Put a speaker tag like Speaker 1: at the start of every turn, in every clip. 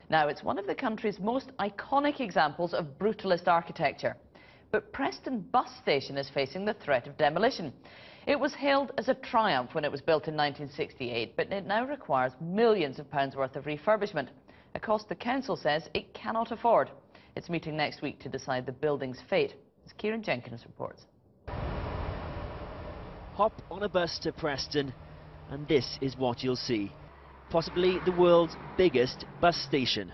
Speaker 1: Now, it's one of the country's most iconic examples of brutalist architecture. But Preston Bus Station is facing the threat of demolition. It was hailed as a triumph when it was built in 1968, but it now requires millions of pounds worth of refurbishment, a cost the council says it cannot afford. It's meeting next week to decide the building's fate, as Kieran Jenkins reports.
Speaker 2: Hop on a bus to Preston, and this is what you'll see. Possibly the world's biggest bus station.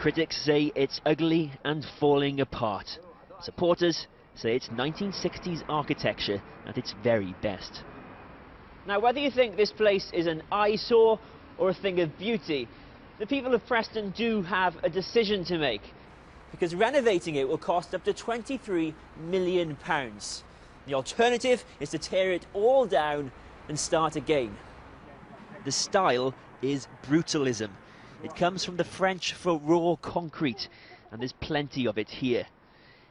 Speaker 2: Critics say it's ugly and falling apart. Supporters say it's 1960s architecture at its very best. Now, whether you think this place is an eyesore or a thing of beauty, the people of Preston do have a decision to make, because renovating it will cost up to £23 million. The alternative is to tear it all down and start again. The style is brutalism. It comes from the French for raw concrete, and there's plenty of it here.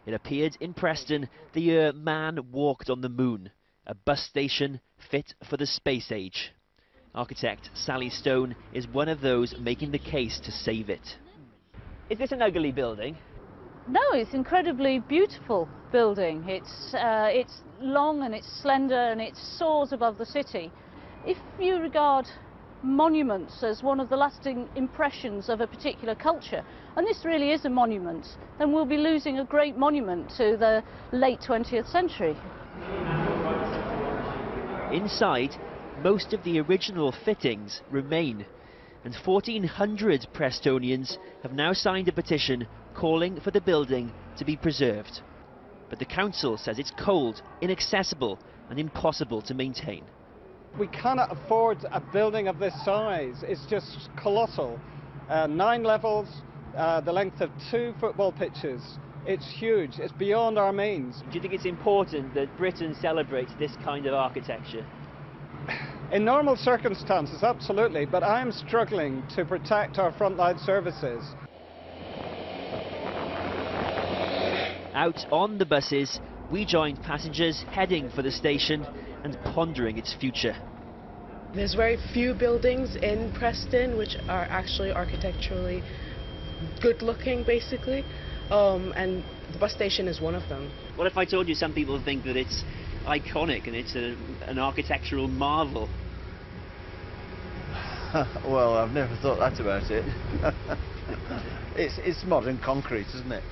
Speaker 2: It appeared in Preston the year man walked on the moon, a bus station fit for the space age. Architect Sally Stone is one of those making the case to save it. Is this an ugly building?
Speaker 3: No, it's incredibly beautiful building. It's long and it's slender and it soars above the city. If you regard monuments as one of the lasting impressions of a particular culture, and this really is a monument, then we'll be losing a great monument to the late 20th century.
Speaker 2: Inside, most of the original fittings remain, and 1,400 Prestonians have now signed a petition calling for the building to be preserved. But the council says it's cold, inaccessible and impossible to maintain.
Speaker 4: We cannot afford a building of this size. It's just colossal. 9 levels, the length of 2 football pitches. It's huge. It's beyond our means.
Speaker 2: Do you think it's important that Britain celebrates this kind of architecture?
Speaker 4: In normal circumstances, absolutely, but I am struggling to protect our frontline services.
Speaker 2: Out on the buses, we joined passengers heading for the station and pondering its future.
Speaker 5: There's very few buildings in Preston which are actually architecturally good looking, basically, and the bus station is one of them.
Speaker 2: What if I told you some people think that it's iconic and it's an architectural marvel?
Speaker 6: Well, I've never thought that about it. It's modern concrete, isn't it?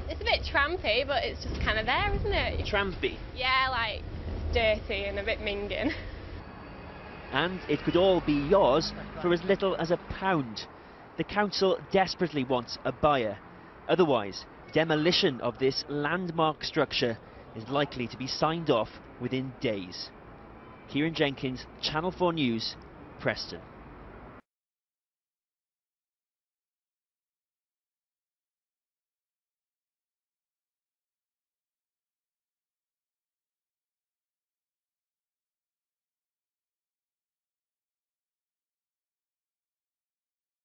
Speaker 7: It's a bit trampy, but it's just kind of there, isn't it?
Speaker 2: Trampy?
Speaker 7: Yeah, like dirty and a bit minging.
Speaker 2: And it could all be yours for as little as £1. The council desperately wants a buyer. Otherwise, demolition of this landmark structure is likely to be signed off within days. Kieran Jenkins, Channel 4 News, Preston.